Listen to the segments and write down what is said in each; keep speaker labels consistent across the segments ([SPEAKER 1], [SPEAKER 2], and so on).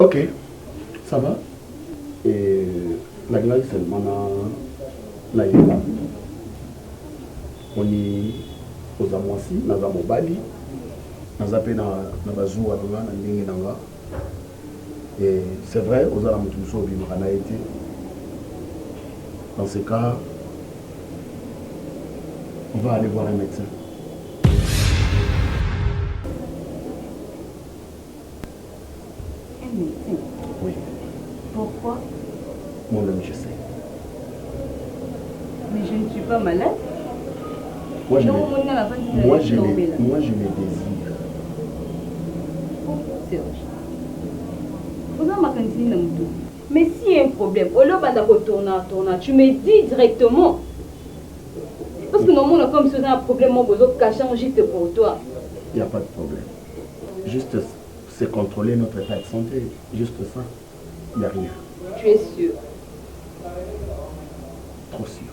[SPEAKER 1] Ok, ça va. Et la glace, c'est na yela. On y aux amoisi, naza mobali, naza pe na bazou à na ndenge nanga. Et c'est vrai, aux alamoutou bimaka na été. Dans ce cas, on va aller voir un médecin.
[SPEAKER 2] Un médecin?
[SPEAKER 1] Oui.
[SPEAKER 2] Pourquoi?
[SPEAKER 1] Moi-même, je sais.
[SPEAKER 2] Mais je ne suis pas malade.
[SPEAKER 1] Moi, je
[SPEAKER 2] les
[SPEAKER 1] désire.
[SPEAKER 2] Oh, Serge. Vous avez ma cantine. Mais s'il y a un problème, au lieu de tourner, tu me dis directement. Parce que normalement, comme si on a un problème, on peut cacher juste pour toi.
[SPEAKER 1] Il n'y a pas de problème. Juste, c'est contrôler notre état de santé. Juste ça. Il n'y a rien.
[SPEAKER 2] Tu es sûr?
[SPEAKER 1] Trop sûr.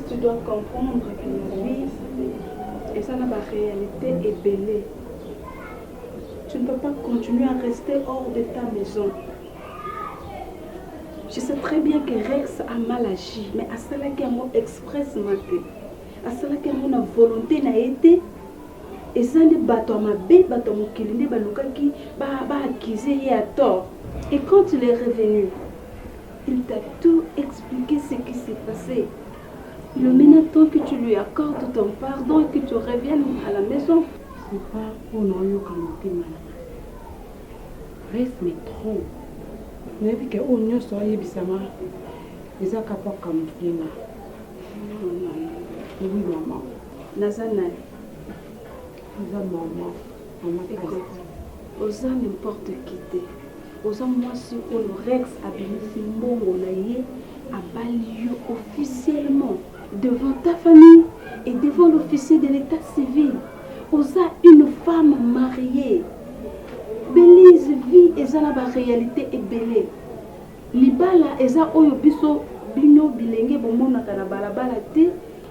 [SPEAKER 3] Tu dois comprendre que la vie, et ça n'a pas réalité est belle. Tu ne peux pas continuer à rester hors de ta maison. Je sais très bien que Rex a mal agi, mais à cela qui a mon express maté, à cela qui a mon volonté n'a été, et ça ne bateau ma bé, bateau mon kilinde, baluka qui ba accusé à tort. Et quand il est revenu, il t'a tout expliqué ce qui s'est passé. Le maintenant que tu lui accordes ton pardon et que tu reviennes à la maison.
[SPEAKER 2] C'est pas pour nous que reste mais trop. Je dis que on ne soit yébisama. Les acapants comme Fina. Oui, maman.
[SPEAKER 3] Nazana.
[SPEAKER 2] Maman. Maman,
[SPEAKER 3] écoute. Osa n'importe qui. Osa moi si on le Rex a bénéficié mon onaye à Balio officiellement. Devant ta famille et devant l'officier de l'état civil. Osa une femme mariée. Belize vie et ça la réalité est belle. Libala eza oyo biso bino bilenge bomona kana balabala te.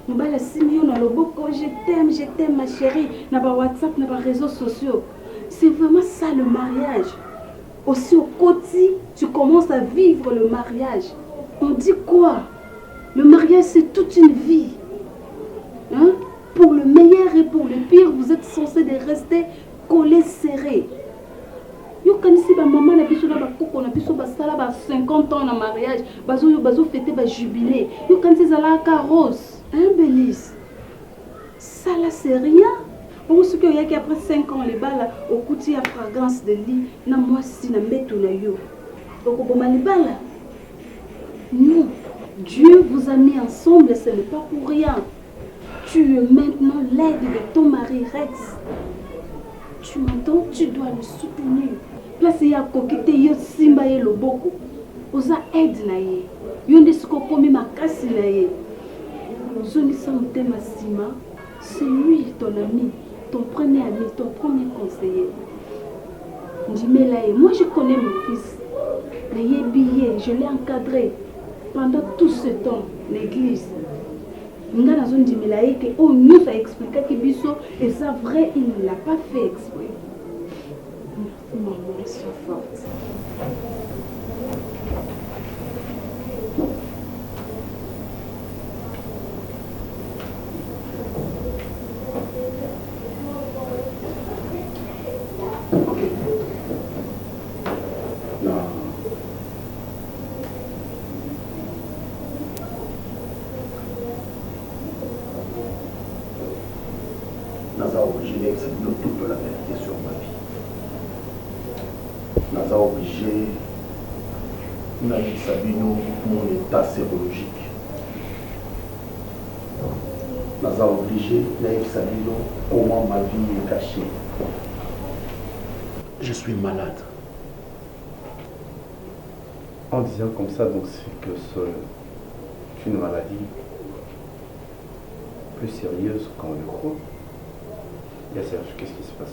[SPEAKER 3] Mbala simio na loboko je t'aime ma chérie na ba WhatsApp na ba réseaux sociaux. C'est vraiment ça le mariage. Aussi au côté, tu commences à vivre le mariage. On dit quoi? Le mariage, c'est toute une vie. Hein? Pour le meilleur et pour le pire, vous êtes censés de rester collés, serrés. Yo kanisi ba maman na biso na ba koko na biso ba sala ba 50 ans na mariage, bazo fêter ba jubilé. Yo kanisi zala carrosse, hein Belize. Ça là c'est rien. Pour ceux qui ont après 5 ans les balles au coutil à fragrance de lit, na moi si na meto na yo. Donc au les balles. Non. Dieu vous a mis ensemble, ce n'est pas pour rien. Tu es maintenant l'aide de ton mari Rex. Tu m'entends? Tu dois le soutenir. Place ya kokite yo simba ye loboko. Oza aide na ye. Yo ndesiko komi makasi na ye. Zonisa motema sima, c'est lui ton ami, ton premier ami, ton premier conseiller. Ndimela ye, moi je connais mon fils. Naye billet, je l'ai encadré. Pendant tout ce temps, l'église, nous avons dit que on nous a expliqué que Bisso et ça vrai, il ne l'a pas fait exprès. Maman, sois forte.
[SPEAKER 1] Naza obligé d'accepter toute la vérité sur ma vie. Naza obligé d'accepter mon état sérologique. Naza obligé d'accepter comment ma vie est cachée. Je suis malade.
[SPEAKER 4] En disant comme ça, donc c'est que c'est une maladie plus sérieuse qu'on le croit. Il y a Serge, qu'est-ce qui se passe?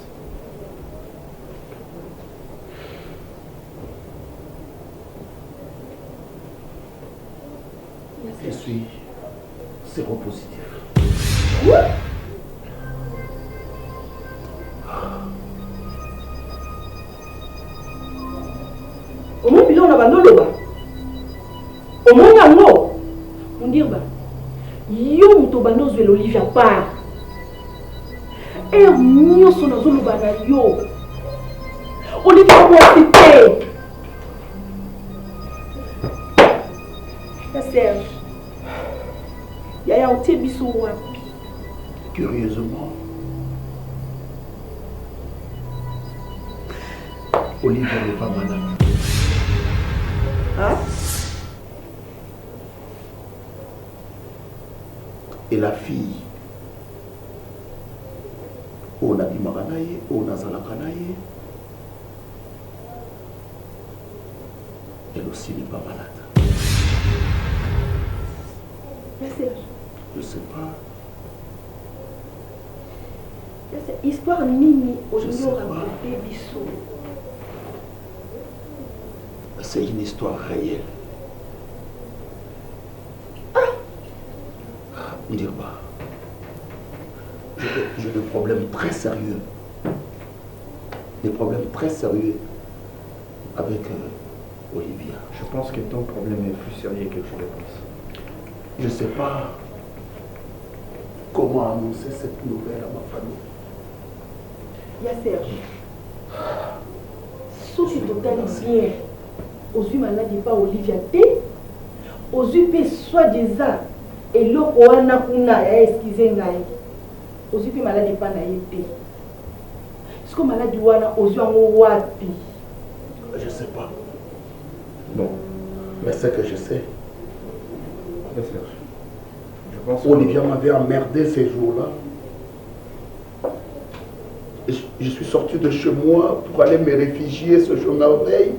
[SPEAKER 1] Je suis séropositif.
[SPEAKER 5] Quoi? Comment bilan na bandolo ba? Omoni yango? Mundirba. Yo muto banozwe l'Olivia part. Nyonso nazoloba na yo. Olivia mwasi te. Ya Serge. Yaya otie biso wapi?
[SPEAKER 1] Curieusement, Olivia n'est pas malade.
[SPEAKER 5] Hein?
[SPEAKER 1] Et la fille, on a dit Maranaye, on a Zalakanaye, elle aussi n'est pas malade.
[SPEAKER 5] Ya Serge.
[SPEAKER 1] Je sais pas.
[SPEAKER 5] Histoire nini
[SPEAKER 1] Je sais
[SPEAKER 5] olingo
[SPEAKER 1] pas.
[SPEAKER 5] raconter biso.
[SPEAKER 1] C'est une histoire réelle. Me dire pas. J'ai des problèmes très sérieux. Des problèmes très sérieux avec Olivia.
[SPEAKER 4] Je pense que ton problème est plus sérieux que je le pense.
[SPEAKER 1] Je ne sais pas comment annoncer cette nouvelle à ma famille.
[SPEAKER 5] Ya Serge. Soki totali bien. Ozwi maladi pa Olivia te. Ozwi pe soi-disant eloko wana kuna ya excuse ngai. Ozwi pe maladi pa na ye te. Siko maladi wana ozwi yango wapi?
[SPEAKER 1] Je ne sais pas.
[SPEAKER 4] Bon,
[SPEAKER 1] Mais ce que je sais,
[SPEAKER 4] bien sûr. Je pense
[SPEAKER 1] Olivia m'avait emmerdé ces jours-là. Je suis sorti de chez moi pour aller me réfugier ce jour-là veille.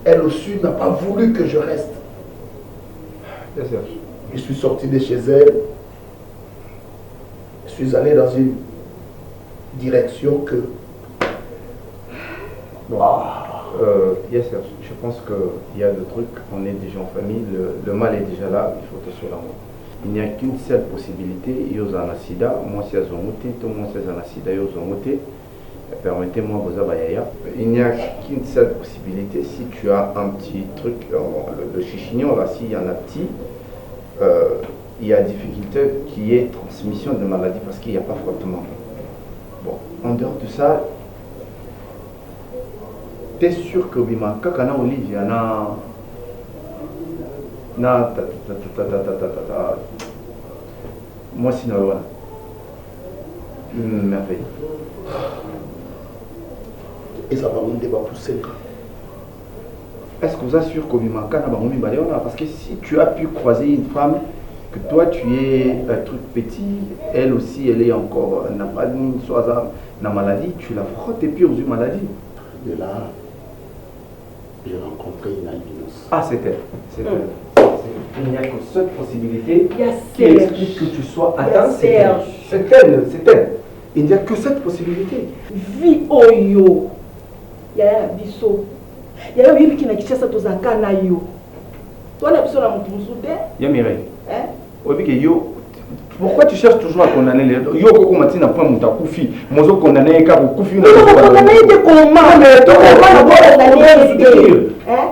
[SPEAKER 1] Elle aussi n'a pas voulu que je reste.
[SPEAKER 4] Bien sûr.
[SPEAKER 1] Je suis sorti de chez elle. Je suis allé dans une direction que...
[SPEAKER 4] Bon. Yes, sir. Je pense qu'il y a des trucs, on est déjà en famille, le mal est déjà là, il faut que ce soit là. Il n'y a qu'une seule possibilité, Yozana Sida, moi c'est Azomote, tout le monde c'est Zana Sida, Yozomote. Permettez-moi, Bozabayaya. Il n'y a qu'une seule possibilité, si tu as un petit truc, le chichignon, là, s'il y en a petit, il y a difficulté qui est transmission de maladie parce qu'il n'y a pas frottement. Bon, en dehors de ça, tu es sûr que Kakana Olivia moi sinon voilà. Merveille.
[SPEAKER 1] Et ça va me débat pour 5 ans.
[SPEAKER 4] Est-ce que vous assurez que parce que si tu as pu croiser une femme, que toi tu es un truc petit, elle aussi elle est encore, n'a pas une maladie, tu la frottes et puis aux maladie.
[SPEAKER 1] Et là, j'ai rencontré une albinos.
[SPEAKER 4] Ah, c'est elle. C'est elle. Il n'y a que cette possibilité qui
[SPEAKER 5] Serge.
[SPEAKER 4] explique que tu sois atteint. C'est elle.
[SPEAKER 5] Serge.
[SPEAKER 4] C'est elle. C'est elle. Il n'y a que cette possibilité.
[SPEAKER 5] Vi oyo. Yaya biso. Yaya oyebi ki na Kinshasa tozalaka na yo. Toi na biso na moto mosusu te.
[SPEAKER 4] Ya Mireille.
[SPEAKER 5] Hein?
[SPEAKER 4] Oyebi ke yo. Pourquoi tu cherches toujours à condamner les autres? Yo koko matina point muta kufi. Mozo condamner ka kufi na.
[SPEAKER 5] Non, condamner te comment?
[SPEAKER 4] Mais toi
[SPEAKER 5] comment condamner? Hein?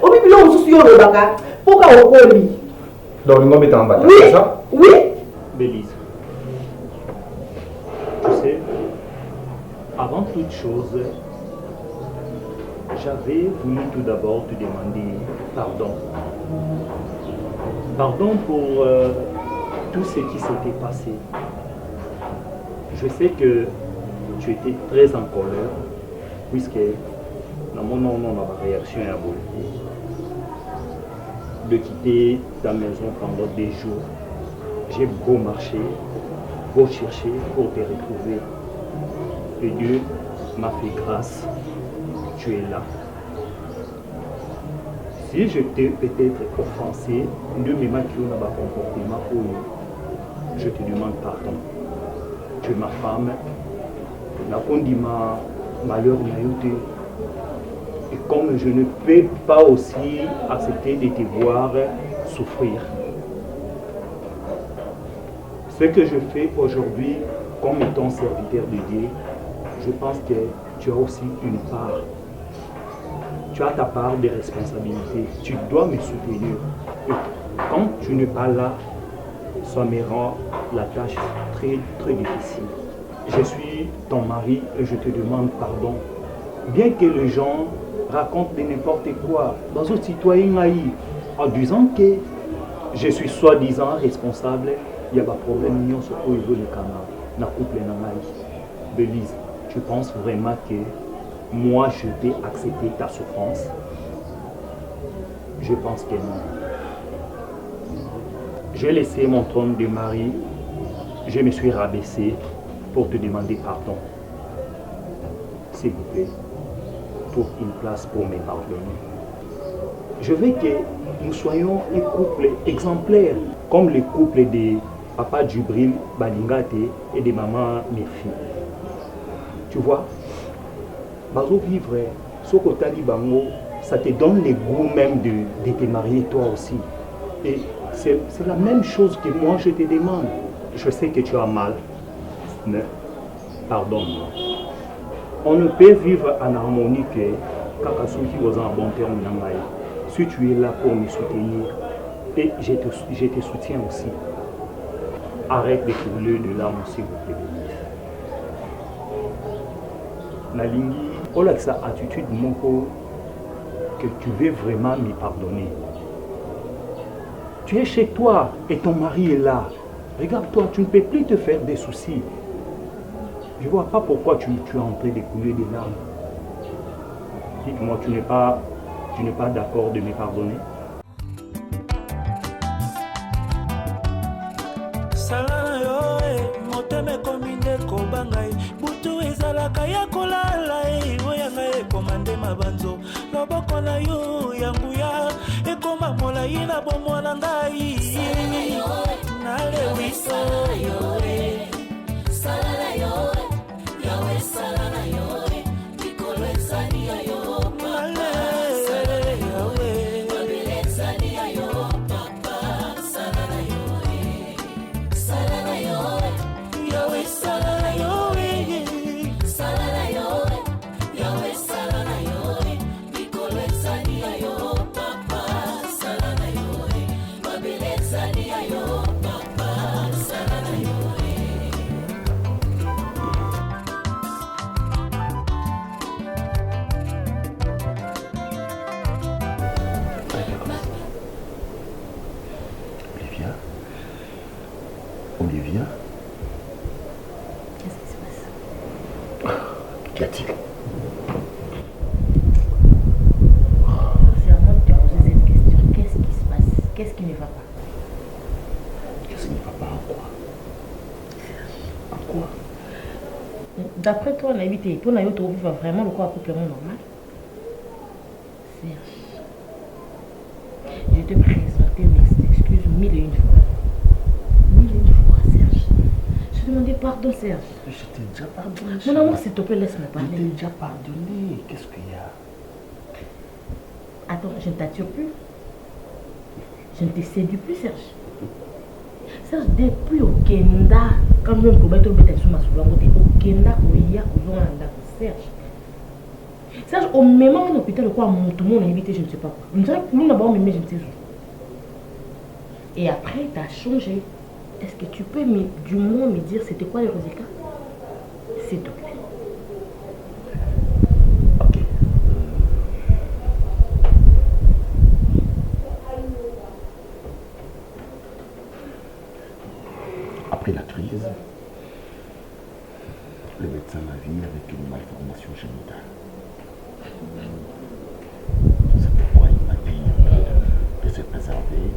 [SPEAKER 5] Obi bilo mosusu yo lobaka. Pourquoi okoli?
[SPEAKER 4] Donc le ngombe en bas.
[SPEAKER 5] Oui.
[SPEAKER 4] C'est ça?
[SPEAKER 5] Oui.
[SPEAKER 6] Bélise, tu sais, avant toute chose, j'avais voulu tout d'abord te demander pardon. Pardon pour tout ce qui s'était passé. Je sais que tu étais très en colère, puisque dans mon nom, on a réaction à vous. De quitter ta maison pendant des jours. J'ai beau marcher, beau chercher pour te retrouver. Et Dieu m'a fait grâce. Tu es là. Si je t'ai peut-être offensé, Dieu me m'a créé dans comportement où je te demande pardon. Tu es ma femme, La condima malheur n'a été. Et comme je ne peux pas aussi accepter de te voir souffrir, ce que je fais aujourd'hui comme étant serviteur de Dieu, je pense que tu as aussi une part. Tu as ta part de responsabilité. Tu dois me soutenir. Et quand tu n'es pas là, ça me rend la tâche très, très difficile. Je suis ton mari et je te demande pardon. Bien que les gens racontent de n'importe quoi, dans un citoyen en disant que je suis soi-disant responsable, il y a un problème au niveau du canal, dans le couple. Belize, tu penses vraiment que moi je peux accepter ta souffrance? Je pense que non. J'ai laissé mon trône de mari, je me suis rabaissé pour te demander pardon. S'il vous plaît, trouve une place pour me pardonner. Je veux que nous soyons un couple exemplaire, comme le couple de papa Djibril Balingate et de maman Mefi. Tu vois, bazo vivre, Sokotali Bango, ça te donne le goût même de te marier toi aussi. Et c'est la même chose que moi je te demande. Je sais que tu as mal, mais pardonne-moi. On ne peut vivre en harmonie que quand qui vous en bon terme. Si tu es là pour me soutenir, et je te soutiens aussi. Arrête de couler de larmes, s'il vous plaît. Nalingi, oh là, sa attitude, Moko, que tu veux vraiment me pardonner. Tu es chez toi et ton mari est là. Regarde-toi, tu ne peux plus te faire des soucis. Je ne vois pas pourquoi tu es en train de couler des larmes. Dites-moi, tu n'es pas d'accord de me pardonner?
[SPEAKER 1] Olivia,
[SPEAKER 2] qu'est-ce qui se passe?
[SPEAKER 1] Qu'y a-t-il?
[SPEAKER 2] Sincèrement, tu as posé cette question. Qu'est-ce qui se passe? Qu'est-ce qui ne va pas?
[SPEAKER 1] Qu'est-ce qui ne va pas en quoi? En quoi?
[SPEAKER 2] D'après toi, on a évité. Pour nous trouver vraiment le couple normal. Serge, je te présente mes excuses 1001 fois. 1001 fois, Serge. Je te demandais pardon, Serge.
[SPEAKER 1] Je t'ai déjà pardonné.
[SPEAKER 2] Mon amour, s'il te plaît, laisse-moi parler.
[SPEAKER 1] Je t'ai déjà pardonné. Qu'est-ce qu'il y a?
[SPEAKER 2] Attends, je ne t'attire plus. Je ne te séduis plus, Serge. Serge, depuis au Kenda, quand même, pour mettre au bétail sur ma souleur, au Kenda, au Ia, au Zonanda, Serge. Serge, au même moment, l'hôpital, quoi, tout le monde a invité, je ne sais pas quoi. On dirait que nous, d'abord, mais je ne sais pas. Et après, tu as changé. Est-ce que tu peux du moins me dire c'était quoi les résultats? S'il te plaît.
[SPEAKER 1] Ok. Après la crise, le médecin m'a vu avec une malformation génitale. C'est pourquoi il m'a dit de se préserver.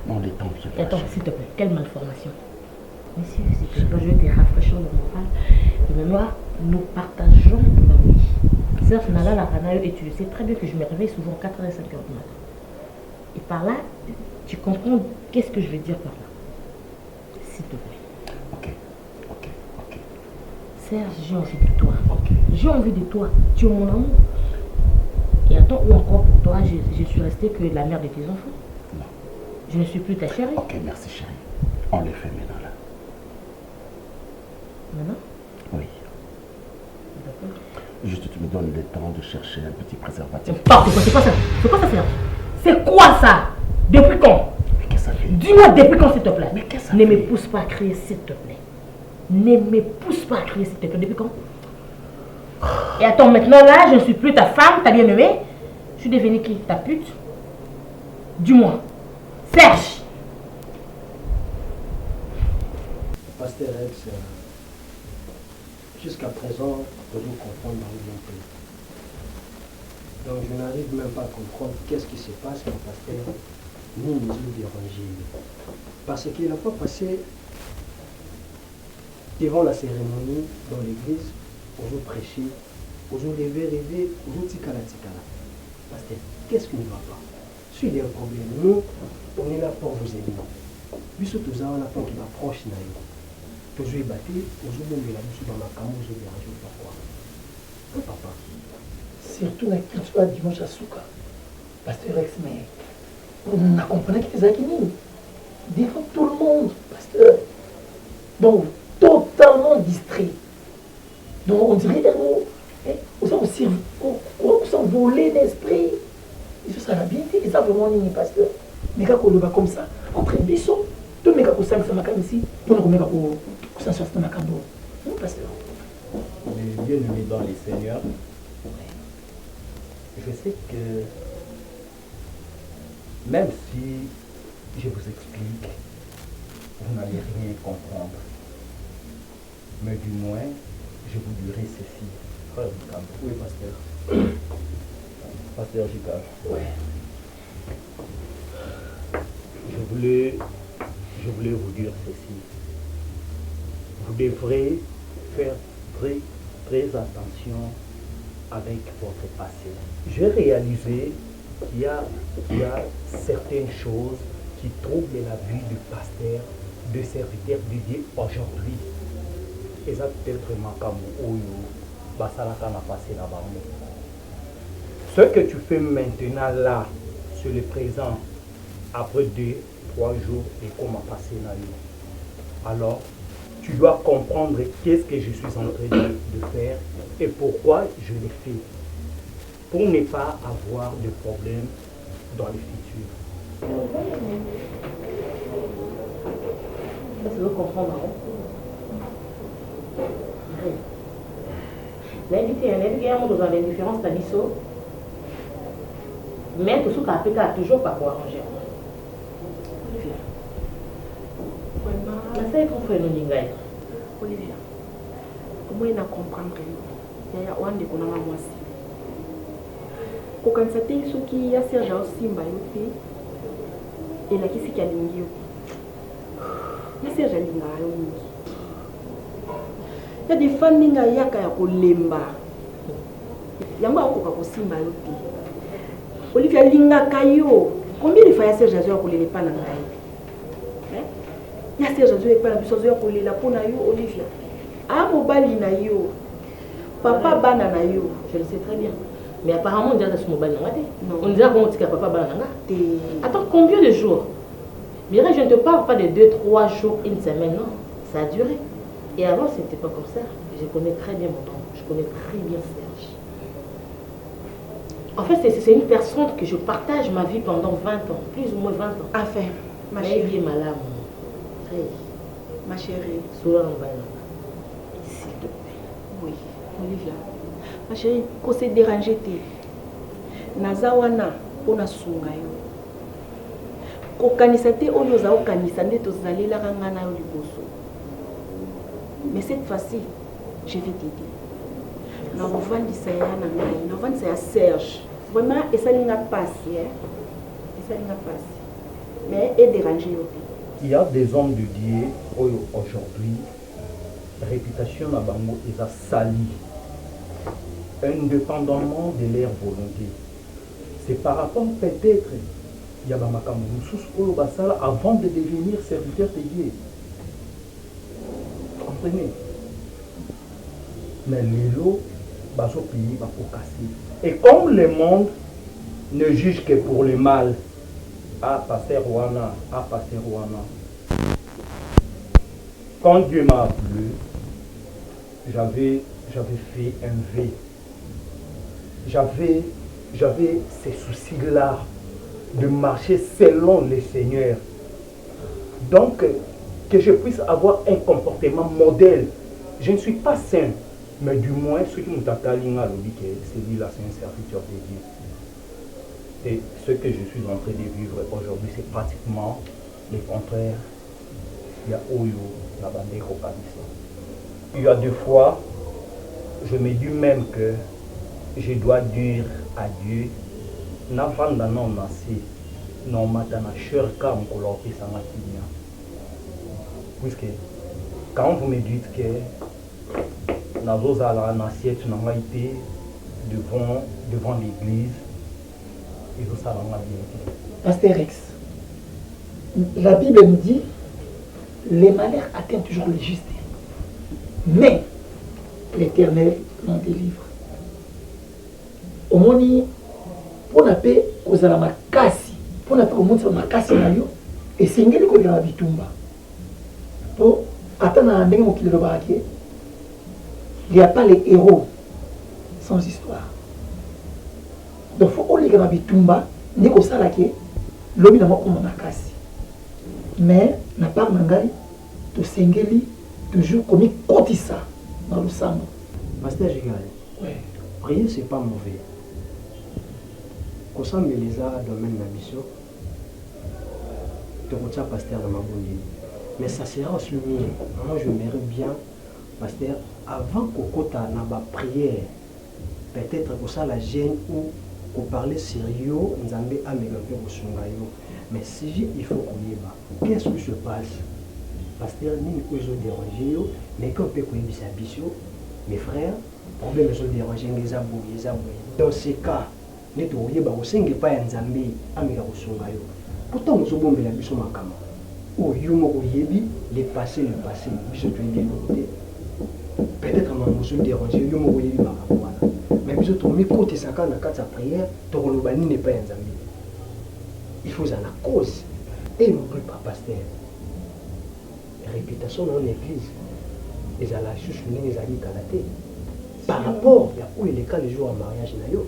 [SPEAKER 1] Non, les temps viennent.
[SPEAKER 2] Attends, s'il te plaît, quelle malformation? Monsieur, s'il te plaît, je vais te rafraîchir le moral. De mémoire, nous partageons la vie. Serge Nala la Ranayo, et tu le sais très bien que je me réveille souvent 4h et 5h du matin. Et par là, tu comprends qu'est-ce que je veux dire par là? S'il te plaît.
[SPEAKER 1] Ok.
[SPEAKER 7] Serge, j'ai envie de toi. J'ai envie de toi. Tu es mon amour. Et attends, ou encore pour toi, je suis restée que la mère de tes enfants.
[SPEAKER 1] Non.
[SPEAKER 7] Je ne suis plus ta chérie.
[SPEAKER 1] Ok, merci chérie. On le fait maintenant là.
[SPEAKER 7] Maintenant?
[SPEAKER 1] Oui.
[SPEAKER 7] D'accord.
[SPEAKER 1] Juste tu me donnes le temps de chercher un petit préservatif.
[SPEAKER 7] C'est quoi ça? C'est quoi ça, Serge? C'est quoi ça? Depuis quand?
[SPEAKER 1] Mais qu'est-ce que ça fait?
[SPEAKER 7] Dis-moi depuis quand, s'il te plaît.
[SPEAKER 1] Mais qu'est-ce que ça
[SPEAKER 7] Ne
[SPEAKER 1] fait?
[SPEAKER 7] me pousse pas à crier, s'il te plaît. Ne me pousse pas à crier, s'il te plaît. Depuis quand? Et attends, maintenant là, je ne suis plus ta femme, ta bien-aimée. Je suis devenue qui? Ta pute? Dis-moi. Serge!
[SPEAKER 8] Pasteur Rex, jusqu'à présent, je vous comprends dans le pays. Donc je n'arrive même pas à comprendre qu'est-ce qui se passe quand pasteur nous nous dérangés. Parce qu'il n'a pas passé devant la cérémonie dans l'église, on veut prêcher, on veut rêver, on veut tikala. Pasteur, qu'est-ce qui ne va pas? S'il y a un problème, nous, on est là pour vous aider. Puis surtout, on a pas qui m'approche. Je vais battre, je vais bomber la bouche dans ma cam, je vais déranger pourquoi. Oh papa.
[SPEAKER 9] Surtout avec tout ce dimanche à Souka. Pasteur Rex, mais on a compris que c'est Zakini. Devant tout le monde, pasteur. Donc, totalement distrait. Donc, on dirait on s'envolait d'esprit. Et ça, la bien été, et ça vraiment, ni pasteur. Mais quand on le va comme ça, entre les bisous, tout le monde qui a ça ici, tout le monde qui a ça dans non, pasteur.
[SPEAKER 6] Mais bien-aimé dans les Seigneurs, je sais que même si je vous explique, vous n'allez rien comprendre. Mais du moins, je vous dirai ceci. Frère Jika. Oui, pasteur. Pasteur Jika.
[SPEAKER 9] Ouais.
[SPEAKER 6] Je voulais vous dire ceci. Vous devrez faire très attention avec votre passé. J'ai réalisé qu'il y a certaines choses qui troublent la vie du pasteur, de serviteur de Dieu aujourd'hui. Et ça peut-être passé là-bas. Ce que tu fais maintenant là, sur le présent, après 2-3 jours, et comment passer là. Alors, tu dois comprendre qu'est-ce que je suis en train de faire et pourquoi je le fais. Pour ne pas avoir de problème dans le futur.
[SPEAKER 7] Ça, tu veux comprendre, hein? L'invité, il y a dans l'indifférence, t'as dit ça. Mais tout ce qu'on a toujours pas pour arranger.
[SPEAKER 3] Olivia, comment il a comprendre il y a un de qu'on a mwasi. Kokanisa te soki ya Serge Osimba yo te et la kisi ki alingi yo. Ya Serge alinga yo mingi. Ya des fans ninga yaka ya kolemba. Yango akoka kosimba yo te. Olivia lingaka yo. Combien de fois ya Serge azo kolele pa na ngai? Ya Serge azo epa na biso azo kolela pona yo Olivia. Ah mobali na yo. Papa bana na yo,
[SPEAKER 7] je le sais très bien. Mais apparemment, on dirait que c'est mobile. On dirait qu'on dit que papa banana. Attends, combien de jours? Mireille, je ne te parle pas de 2-3 jours, une semaine, non. Ça a duré. Et avant, c'était pas comme ça. Je connais très bien mon nom. Je connais très bien Serge. En fait, c'est une personne que je partage ma vie pendant 20 ans. Plus ou moins 20 ans.
[SPEAKER 3] Enfin, ma
[SPEAKER 7] mais
[SPEAKER 3] chérie.
[SPEAKER 7] il est malade.
[SPEAKER 3] Ma chérie.
[SPEAKER 7] Souvent, on va là. S'il te plaît.
[SPEAKER 3] Oui, Olivia. Ma chérie, qu'on s'est dérangé te. Nazawana, on a sunga yo. Ko kanisa te oyo za o kanisa nde to zalela kangana yo liboso. Mais cette fois-ci, je vais t'aider. Na vovandisa ya na ngai, na vovandisa ya Serge. Vraiment, et ça n'a pas passé, hein. Et ça n'a pas passé. Mais est dérangé yo te.
[SPEAKER 6] Il y a des hommes de Dieu aujourd'hui, la réputation na bango est salie, indépendamment de leur volonté. C'est par rapport peut-être il y a avant de devenir serviteur de Dieu. Comprenez?
[SPEAKER 8] Mais l'élo, baso pays va pour casser. Et comme le monde ne juge que pour le mal, ah pasteur Rwanda, ah pasteur Rwanda. Quand Dieu m'a appelé, j'avais fait un V. J'avais ces soucis-là de marcher selon le Seigneur. Donc, que je puisse avoir un comportement modèle. Je ne suis pas saint, mais du moins, ceux qui m'ont attaqué, c'est lui-là, c'est un serviteur de Dieu. Et ce que je suis en train de vivre aujourd'hui, c'est pratiquement le contraire. Il y a Oyo, la bandée Rokanissa. Il y a des fois, je me dis même que je dois dire à Dieu, n'avanda non nasi, non matana sherka mkolopi sangakinya. Puisque quand vous me dites que Nazozala n'assiette n'a pas été devant l'église, il faut ça la bien.
[SPEAKER 9] Astérix, la Bible nous dit les malheurs atteignent toujours les justes, mais l'Éternel l'en délivre. Au moni, pour la paix, aux alamakasi, pour la paix, au monde, makasi na yo, et c'est une chose qui bitumba. Pour attendre un dingue qui le barrière, il n'y a pas les héros sans histoire. Donc, il faut que les gens bitumba, n'est qu'au salaki, l'homme n'a pas comme makasi. Mais, n'a pas mangai, de singeli, toujours comme il cotissa dans le sang.
[SPEAKER 8] Pasteur Gigal,
[SPEAKER 9] ouais.
[SPEAKER 8] Prier, c'est pas mauvais. Quand ça me les a domaine de la mission, tu retiens pasteur dans ma bonne. Mais ça sera aussi mieux. Moi, je m'aimerais bien, pasteur, avant qu'on ait une prière, peut-être que ça la gêne ou qu'on parle sérieux, nous avons un mais si il faut qu'on y va, qu'est-ce qui se passe? Pasteur, nous ne pouvons déranger, mais qu'on peut connaître sa mission, mes frères, problème sont dérangés, les abouillés. Dans ces cas, nous ne pas un Zambie, Amira Osungayo. Pourtant, nous avons la mission Makama. Ou Yumo Yebi, le passé, mission peut-être que nous sommes dérangés, Yumo Yebi Makama. Mais nous avons mis côté Saka dans la prière, Torolobani n'est pas un Zambie. Il faut en la cause. Et n'oublie pas, pasteur, réputation dans l'église, les ala chouchouner, les alliés kalaté. Par rapport à où il est quand les jours en mariage, nayo.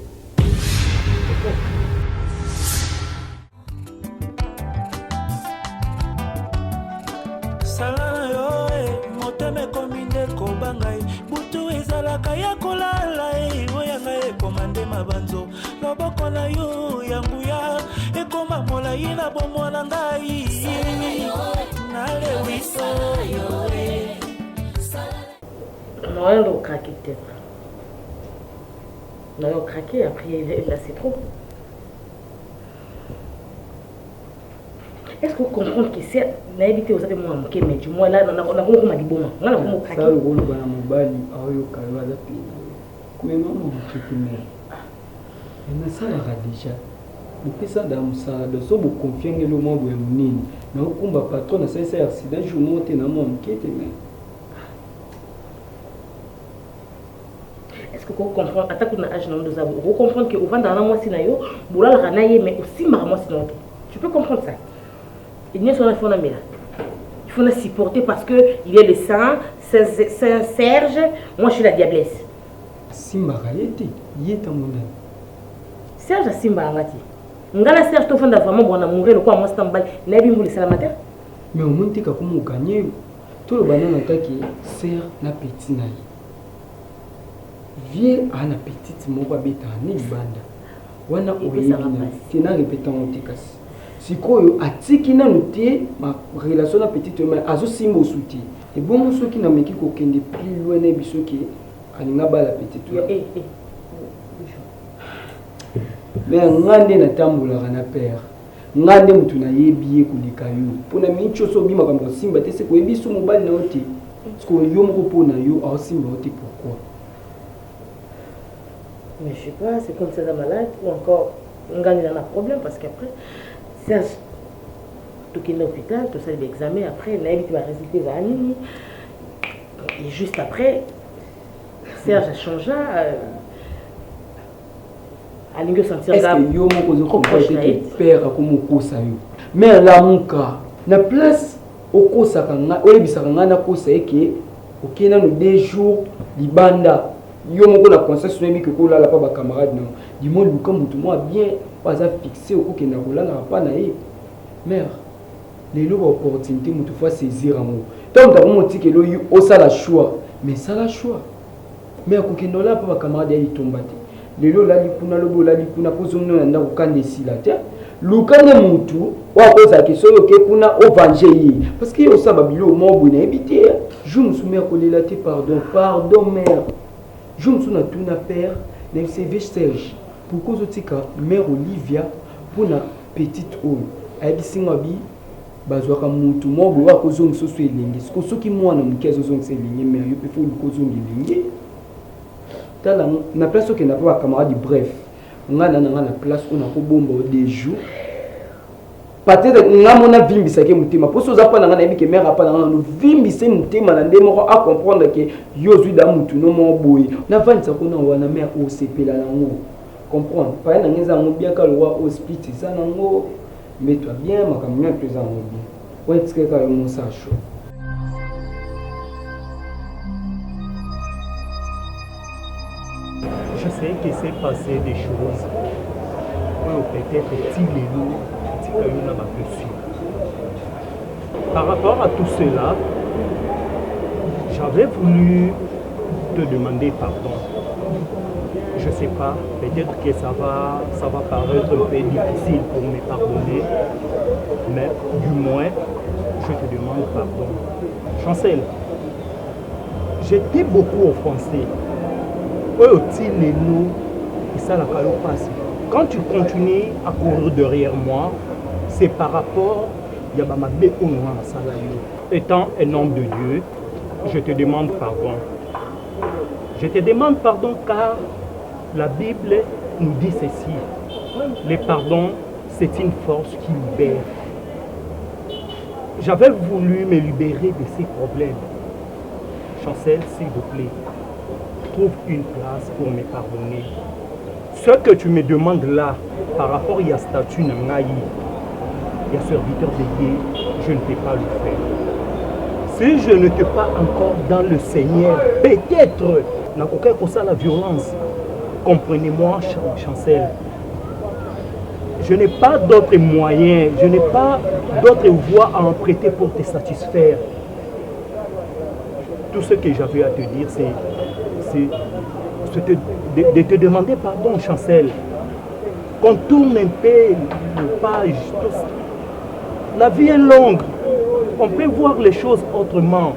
[SPEAKER 7] Noël au craqué peut-être. Noël au craqué, après là c'est trop. Est-ce que vous comprenez que c'est n'habité aux amis mais du moins là on a beaucoup mal bon. On a beaucoup craqué.
[SPEAKER 10] Ça le rôle bana mobali ayo kalwa za pina. Kuma mama mtukime. Na sala radisha. Bopesa da musala so bo confier le monde ya munini. Na ukumba patron na ça accident jour monter na mo mkete mais.
[SPEAKER 7] Est-ce que vous comprenez attaque na âge non de ça vous comprenez que au vent dans la mois sinayo boula la ranaye mais aussi marmo sinayo. Tu peux comprendre ça. Il n'y a son enfant il faut le supporter parce que il est le Saint Serge, moi je suis la diablesse.
[SPEAKER 10] Simba Rayeti, yeta monda.
[SPEAKER 7] Serge Simba ngati. Ngala Serge to fanda vraiment bon amoureux le quoi moi stambal, nabi mbuli salamata.
[SPEAKER 10] Mais au moins tika comme gagner tout le banana taki sert na petit naï. Viens à la petite moko beta ni banda. Wana oyebi na tina répétant otikasi. Sikoyo atiki na noté ma relation na petite mais azo simbo souti. Et bon ceux qui na meki ko kende plus loin na biso ki alinga ba la petite. Mais ngande na tambola na père. Ngande mutu na yebi kulika yo. Pona mincho so bima kambo simba te se ko yebi so mobile na oti. Sko yo moko pona yo a simba oti pourquoi?
[SPEAKER 7] Mais je sais pas, c'est comme ça malade ou encore on gagne dans un problème parce qu'après Serge, tout qui est à l'hôpital, tout ça, l'examen, après, là, il va résulter à Annie. Et juste après, Serge a changé. Alingo sentir
[SPEAKER 10] est-ce que yo moko zo comprendre que père comme kosa yo mais la muka na place okosaka nga oyebisaka nga na kosa eke okena no 2 jours libanda yo moko na conscience nebi que kolala pa ba camarade non du monde luka mutu moi bien pas à fixer okokenda kolala pa na ye mère lelo ba opportunité mutu faut saisir amour tant que mo tikelo yo osala choix mais ça la choix mais okokenda la pa ba camarade ya itombate lelo la lipuna lobo la lipuna pozomno na ndako kande sila te lukane mutu wa koza ke soyo ke kuna ovangeli parce que yo saba bilo mo bu na ebité je me souviens ko lela te pardon mère je me souviens tout na père na CV Serge pour cause tika mère Olivia pour na petite oyo abisinga bi bazwaka mutu mo bu wa kozo msoso elenge siko soki mwana mkezo zo nselinge mère yo pe fo kozo ngelinge tala na place que n'a pas camarade bref on a na place on a ko bomba des jours peut-être nga mona vimbisa ke mutima poso za pa na na que mère pa na no vimbisa mutima na ndemo a comprendre que yozu da mutu no mo boy na vanisa ko na wana mère o sepela na ngo comprendre pa na ngeza ngo bien ka lo wa hospital ça na ngo mets-toi bien makamnya présent ngo bien ouais tske ka mo sa chaud.
[SPEAKER 6] Je sais qu'il s'est passé des choses. Peut-être par rapport à tout cela, j'avais voulu te demander pardon. Je ne sais pas, peut-être que ça va paraître un peu difficile pour me pardonner, mais du moins, je te demande pardon. Chancel, j'étais beaucoup offensé. Quand tu continues à courir derrière moi, c'est par rapport à étant un homme de Dieu, je te demande pardon. Je te demande pardon car la Bible nous dit ceci. Le pardon, c'est une force qui libère. J'avais voulu me libérer de ces problèmes. Chancel, s'il vous plaît, trouve une place pour me pardonner. Ce que tu me demandes là, par rapport à statut Nangaï, il y a serviteur de Dieu, je ne peux pas le faire. Si je ne te pas encore dans le Seigneur, peut-être, dans aucun cas la violence, comprenez-moi, Chancel. Je n'ai pas d'autres moyens, je n'ai pas d'autres voies à emprunter pour te satisfaire. Tout ce que j'avais à te dire, c'est de te demander pardon, Chancel. Qu'on tourne un peu le page. La vie est longue. On peut voir les choses autrement.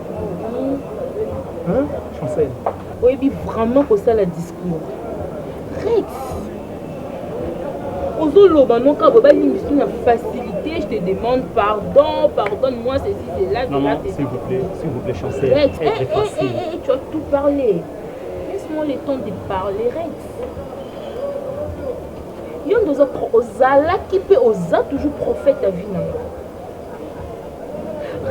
[SPEAKER 6] Hein, Chancel?
[SPEAKER 7] Oui, mais vraiment pour ça le discours. Rex. Une facilité, je te demande pardon, pardonne-moi, ceci, c'est là,
[SPEAKER 6] non, s'il vous plaît, Chancel.
[SPEAKER 7] Rex, tu as tout parlé. Laisse-moi le temps de parler, Rex. Il y a des autres qui peut oser toujours prophète à vie.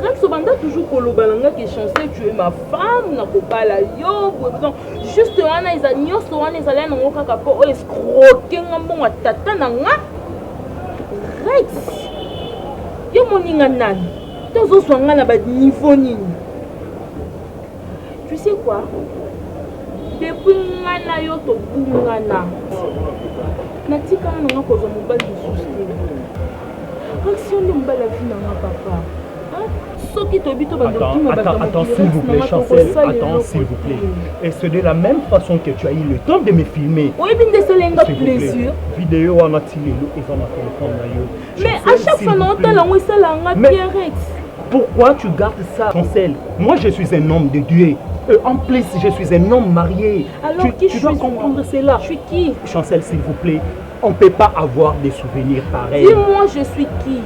[SPEAKER 7] Rex, toujours kolobalanga qui Chancel, tu es ma femme, n'a pas la yo, juste on a les agneaux, on a les allées dans le cacapo, on escroquer un bon à tata nanga. Rex, yo moninga nan, tozo swanga na ba niveau nini. Tu sais quoi? Depuis ngana yo to bungana. Natika nanga kozo mobali de souci. Rex, on ne m'a la vie nanga papa.
[SPEAKER 6] Attends, s'il vous plaît, Chancel, attends, s'il vous plaît. Et c'est de la même façon que tu as eu le temps de me filmer.
[SPEAKER 7] Oui, bien de plaisir.
[SPEAKER 6] Vidéo, on a tiré l'eau, ils ont ma téléphone.
[SPEAKER 7] Mais à chaque fois, on a Rex.
[SPEAKER 6] Pourquoi tu gardes ça, Chancel? Moi, je suis un homme de Dieu. En plus, je suis un homme marié.
[SPEAKER 7] Alors,
[SPEAKER 6] tu dois comprendre cela.
[SPEAKER 7] Je suis qui?
[SPEAKER 6] Chancel, s'il vous plaît, on ne peut pas avoir des souvenirs pareils.
[SPEAKER 7] Dis-moi, je suis qui?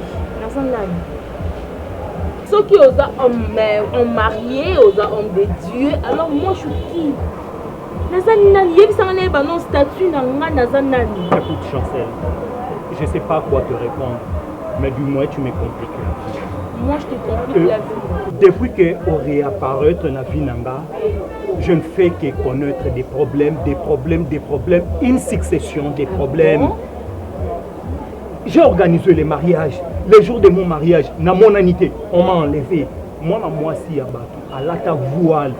[SPEAKER 7] Ceux qui ont marié, aux hommes de Dieu, alors moi je suis qui?
[SPEAKER 6] Écoute, Chancel, je ne sais pas quoi te répondre, mais du moins tu me compliques.
[SPEAKER 3] moi je te complique la vie.
[SPEAKER 6] Depuis que on réapparaître na vie nanga, je ne fais que connaître des problèmes, une succession de problèmes. J'ai organisé les mariages. Le jour de mon mariage, na mon anité, on m'a enlevé. Moi, moi, si à la voile,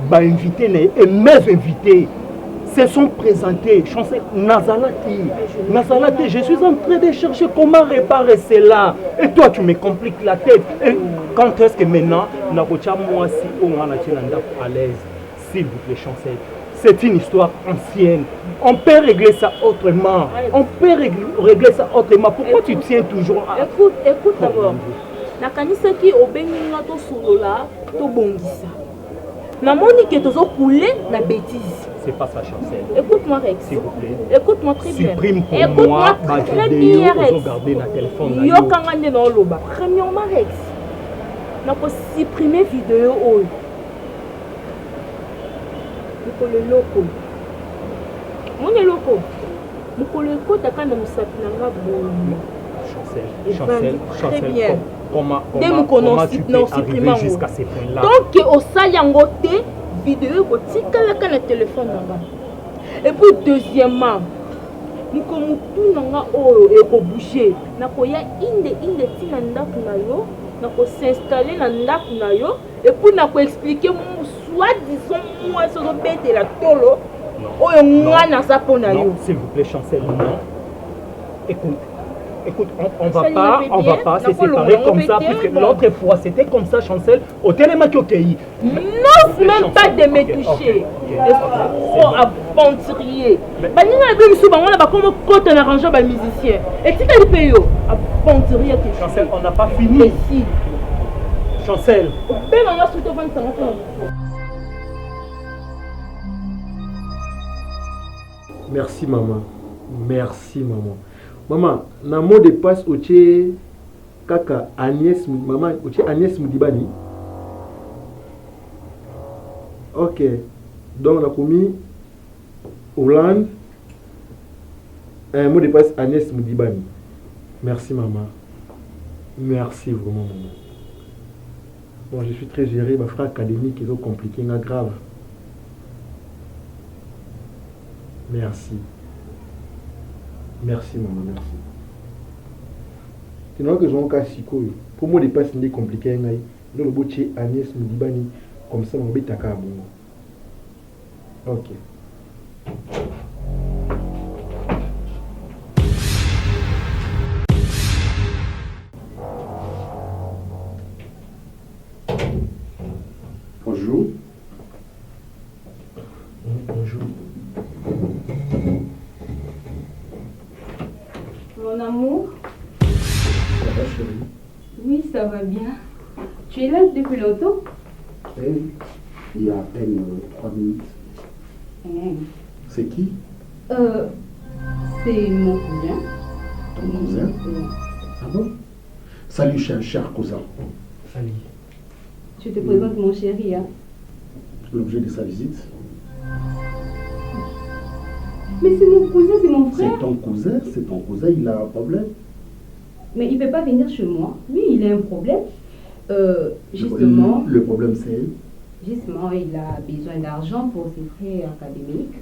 [SPEAKER 6] bah invité et mes invités se sont présentés. Chancel Nazalati, je suis en train de chercher comment réparer cela. Et toi, tu me compliques la tête. Et quand est-ce que maintenant, moi, si on a à l'aise, s'il vous plaît, Chancel. C'est une histoire ancienne. On peut régler ça autrement. Pourquoi tu tiens toujours à...
[SPEAKER 3] Écoute d'abord. Nakanisaki obenginga to solola to bongisa. Namoni que tozo couler la bêtise.
[SPEAKER 6] C'est pas ça, Chancel.
[SPEAKER 3] Écoute-moi, Rex.
[SPEAKER 6] S'il vous plaît.
[SPEAKER 3] Écoute-moi très bien.
[SPEAKER 6] Supprime pour moi ma vidéo. Regarder na téléphone.
[SPEAKER 3] Yo kangande na loba. Premièrement, Rex. Nako supprimer vidéo oyo. Mukolo loko. Mone loko. Mukolo loko takana musapi nanga bono. Chancel, comment tu peux arriver jusqu'à ce point-là? Donc, au sayangote, vidéo, botika la téléphone. Et puis, deuxièmement, nous comme tout nanga oyo eko bouger, nakoya inde tina ndaku na yo, nako s'installer na ndaku na yo, et puis nako expliquer soit disons moi so bête la tolo, oyo ngana sa pona yo.
[SPEAKER 6] S'il vous plaît, Chancel, non. Écoute, on va pas se séparer comme ça, puisque l'autre fois c'était comme ça, Chancel, au télémaquioquei.
[SPEAKER 3] N'ose même pas de me toucher. Oh, aventurier. On a arrangé les musiciens. Et si tu as payé, aventurier.
[SPEAKER 6] Chancel, on n'a pas fini. Chancel.
[SPEAKER 9] Merci, maman. Merci, maman. Maman, na mot de passe au tché kaka Agnès, maman, au tché Agnès Moudibani. Ok. Donc, on a commis Hollande. Un mot de passe Agnès Moudibani. Merci, maman. Merci vraiment, maman. Bon, je suis très géré. Ma frère académique, ils ont compliqué, grave. Merci. Merci, maman, merci. C'est normal que j'ai un cas si cool. Pour moi, les passes sont compliquées. Dans le boutier Agnès Moudibani, comme ça, mon bête à cabo. Ok.
[SPEAKER 1] Bonjour.
[SPEAKER 9] Bonjour.
[SPEAKER 2] Mon amour.
[SPEAKER 1] Ça va, chérie?
[SPEAKER 2] Oui, ça va bien. Tu es là depuis longtemps?
[SPEAKER 1] Oui, il y a à peine 3 minutes. C'est qui?
[SPEAKER 2] C'est mon cousin.
[SPEAKER 1] Ton cousin? Ah bon? Salut, cher cousin.
[SPEAKER 9] Salut.
[SPEAKER 2] Je te présente mon chéri. Hein?
[SPEAKER 1] L'objet de sa visite?
[SPEAKER 2] Mais c'est mon cousin, c'est mon frère.
[SPEAKER 1] C'est ton cousin, il a un problème.
[SPEAKER 2] Mais il ne peut pas venir chez moi. Lui, il a un problème. Justement.
[SPEAKER 1] Le problème, c'est...
[SPEAKER 2] Justement, il a besoin d'argent pour ses frais académiques.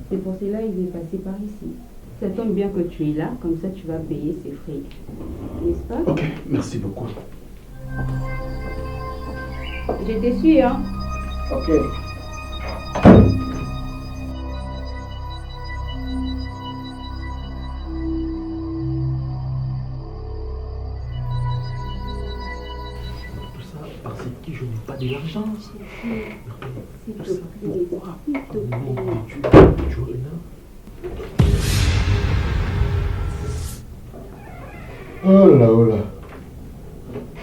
[SPEAKER 2] C'est pour cela qu'il est passé par ici. Ça tombe bien que tu es là, comme ça tu vas payer ses frais. N'est-ce pas?
[SPEAKER 1] Ok, merci beaucoup.
[SPEAKER 2] Je te suis, hein?
[SPEAKER 1] Ok.
[SPEAKER 9] Parce que je n'ai pas de l'argent. Pourquoi? Tu es là.
[SPEAKER 1] Oh là.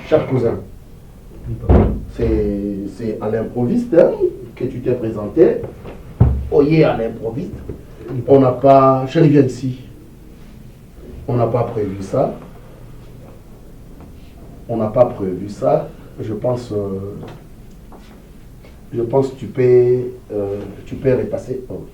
[SPEAKER 1] Cher cousin, c'est à l'improviste hein, que tu t'es présenté. Oyez à l'improviste. On n'a pas... Chérie, viens ici. On n'a pas prévu ça. Je pense que tu peux repasser. Oh.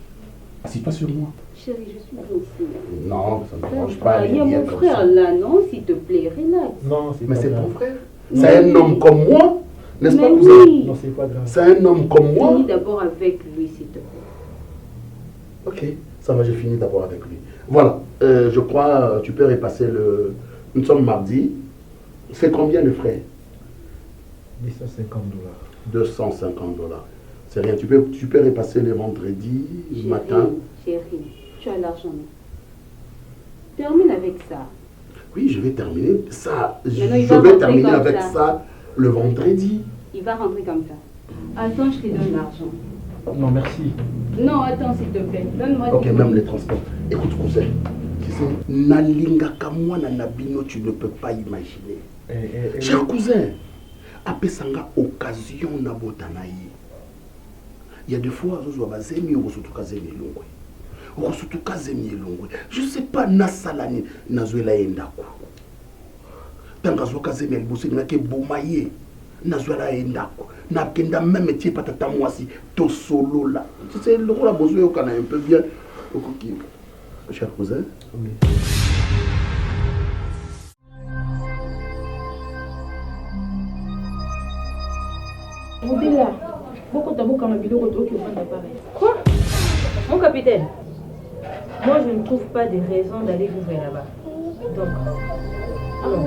[SPEAKER 1] Assis-toi sur moi.
[SPEAKER 2] Chérie, je suis ici.
[SPEAKER 1] Non, ça ne me dérange pas.
[SPEAKER 2] Il y a mon frère là, non? S'il te plaît, relax.
[SPEAKER 9] Non,
[SPEAKER 1] mais c'est ton frère. C'est un homme comme moi, n'est-ce pas, cousin?
[SPEAKER 6] Non, c'est pas grave.
[SPEAKER 1] C'est un homme comme moi.
[SPEAKER 2] Finis d'abord avec lui, s'il te plaît.
[SPEAKER 1] Ok, ça va, j'ai fini d'abord avec lui. Voilà, je crois tu peux repasser le... Nous sommes mardi. C'est combien le frais?
[SPEAKER 6] 250 $.
[SPEAKER 1] 250 $. C'est rien, tu peux repasser le vendredi matin.
[SPEAKER 2] Chérie, tu as l'argent. Termine avec ça.
[SPEAKER 1] Oui, je vais terminer ça. Je
[SPEAKER 2] Maintenant, il va
[SPEAKER 1] vais
[SPEAKER 2] rentrer
[SPEAKER 1] terminer
[SPEAKER 2] comme
[SPEAKER 1] avec
[SPEAKER 2] ça.
[SPEAKER 1] ça le vendredi.
[SPEAKER 2] Il va rentrer comme ça. Attends, je te donne l'argent.
[SPEAKER 6] Non, merci.
[SPEAKER 2] Non, attends, s'il te plaît. Donne-moi
[SPEAKER 1] Ok,
[SPEAKER 2] du
[SPEAKER 1] même
[SPEAKER 2] money.
[SPEAKER 1] les transports. Écoute, cousin, tu sais, Nalinga Kamwana Nabino, tu ne peux pas imaginer. Cher cousin, apesanga occasion na botanaï. Il y a des fois, je sais pas, Nasalani, Nazuela Endako. Tangazo Kazemi, elle bosse, n'a que Bomaye, Nazuela Endako. N'a qu'un même métier, patata moisi, to solo là. Tu sais, le rôle a besoin qu'on a un peu bien. Cher cousin.
[SPEAKER 6] Oui.
[SPEAKER 7] Quoi? Mon capitaine, moi je ne trouve pas de raison d'aller vivre là-bas. Donc, non.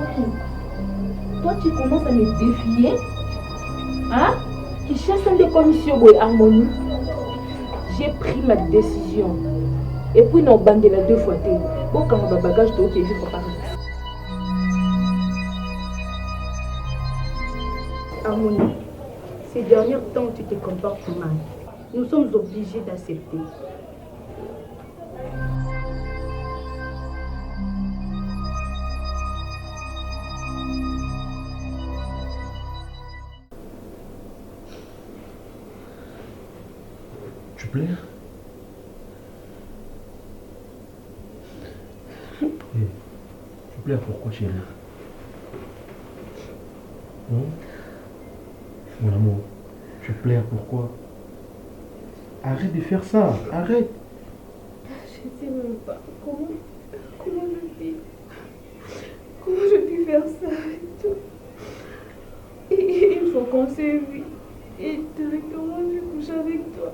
[SPEAKER 5] Toi, tu commences à me défier. Hein? Tu cherches des commissions pour harmonie. J'ai pris ma décision. Et puis, non, bandé la 2 fois. Pour quand ma bagage de qui est juste pour Paris. Harmonie, ces derniers temps, tu te comportes mal. Nous sommes obligés d'accepter.
[SPEAKER 6] Tu pleures? Tu pleures pourquoi, chérie? Mon amour, tu pleures pourquoi? Arrête de faire ça, arrête.
[SPEAKER 3] Je sais même pas comment je puis faire ça avec toi. Et il faut qu'on s'est vu. Et directement je couche avec toi.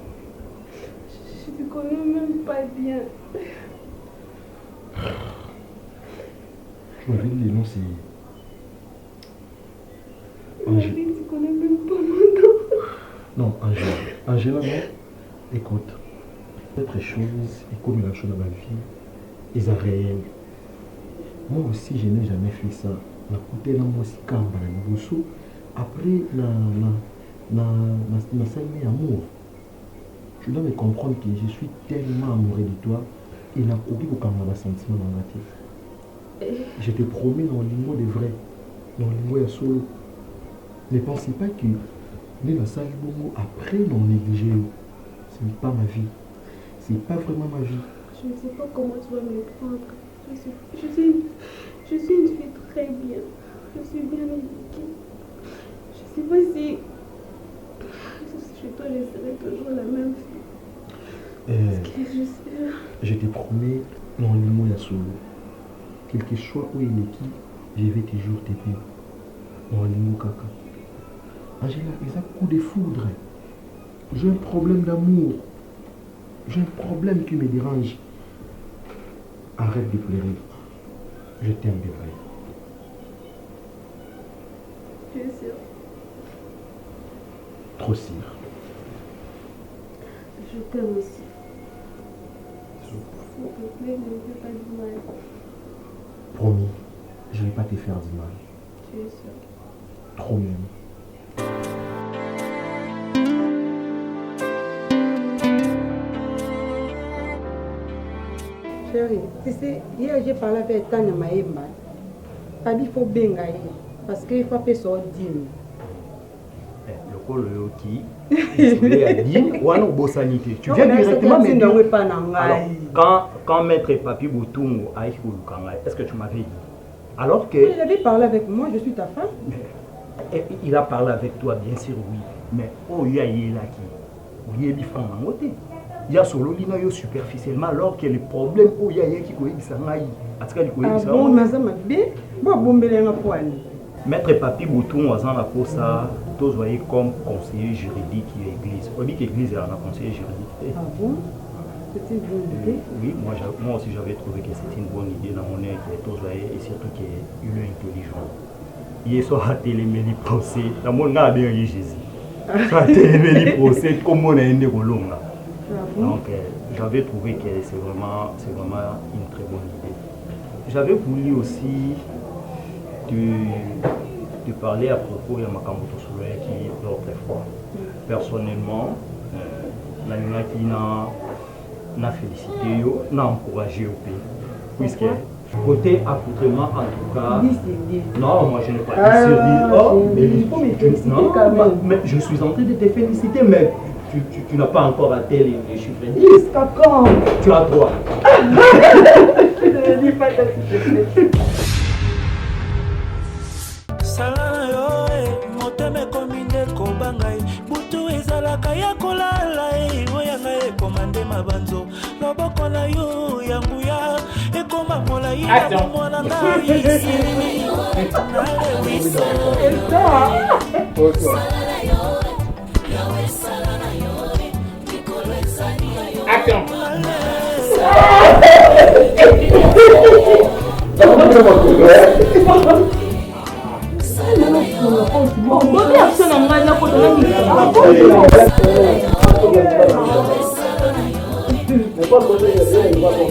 [SPEAKER 3] Je te connais même pas bien.
[SPEAKER 6] Je me rappelle les noms, c'est...
[SPEAKER 3] Angèle. Tu connais même pas mon nom.
[SPEAKER 6] Non, Angèle. Angèle, non. Écoute, autre chose, et comme il a chose dans ma vie, ils ont réel. Moi aussi, je n'ai jamais fait ça. Na côté là, moi aussi, quand on a après, na salué amour. Tu dois me comprendre que je suis tellement amoureux de toi et n'a aucun sentiment dans ma tête. Je te promets dans le mot de vrai, dans le mot de solo. Ne pensez pas que les salle après non négligé. Ce n'est pas ma vie. C'est pas vraiment ma vie.
[SPEAKER 3] Je ne sais pas comment tu vas me prendre. Je suis une fille très bien. Je suis bien éduquée. Je ne sais pas si chez toi je serai toujours la même fille. Parce que
[SPEAKER 6] je te promets, non, le mot est solo. Quel que soit où il est qui, je vais toujours t'aider. Non, le mot caca. Angela, ils ont un coup de foudre. J'ai un problème d'amour. J'ai un problème qui me dérange. Arrête de pleurer. Je t'aime de vrai.
[SPEAKER 3] Tu es sûr?
[SPEAKER 6] Trop sûr.
[SPEAKER 3] Je t'aime aussi. S'il te plaît, ne me fais pas du mal.
[SPEAKER 6] Promis, je ne vais pas te faire du mal.
[SPEAKER 3] Tu es sûr?
[SPEAKER 6] Trop même.
[SPEAKER 11] Chérie, tu sais, hier j'ai parlé avec Tania Maïmba. Il faut bien gagner parce qu'il faut faire son dîme.
[SPEAKER 12] Le col qui tu viens directement me dire quand maître Papi Boutoum a écrit est-ce que tu m'avais dit? Alors que...
[SPEAKER 11] Il avait parlé avec moi, je suis ta femme.
[SPEAKER 12] Il a parlé avec toi, bien sûr, oui. Mais oh, il y a là qui... Il y a des femmes en côté. Il y a solo lina yo superficiellement alors que le problème où il y a qui koyi bisangai atika li koyi bisangai
[SPEAKER 11] bon nazama be bo bombele nga poani
[SPEAKER 12] Maître Papi Boutou, on a pour ça, tous voyez comme conseiller juridique de l'église. On dit que l'église est un conseiller juridique.
[SPEAKER 11] Ah bon? C'est une bonne idée.
[SPEAKER 12] Oui, moi aussi j'avais trouvé que c'était une bonne idée dans mon œil, tous voyez, et surtout qu'il est intelligent. Il est sur la télé, mais il procès. Dans mon âme, il y a Jésus. Sur la télé, mais il procès comme on a un déroulon là. Donc j'avais trouvé que c'est vraiment une très bonne idée. J'avais voulu aussi te parler à propos de Makambuto Soulé qui est l'autre fois. Personnellement, qui n'a félicité, n'a encouragé au pays. Puisque côté accoutrement, en tout cas, non, moi je n'ai pas dit sur 10. Oh, mais il faut me féliciter quand même. Mais je suis en train de te féliciter, mais tu n'as pas encore atteint les chiffres 10.
[SPEAKER 11] Quand
[SPEAKER 12] tu as 3.
[SPEAKER 11] Je ne dis pas que tu
[SPEAKER 13] salana yo motema ekomi nde kobangai butu ezalaka ya kolala oyoyanga ekoma nde mabanzo loboko na yo ya nguya ekoma molai ya bomwana ngai
[SPEAKER 7] Bon, bien sûr, on va
[SPEAKER 8] pas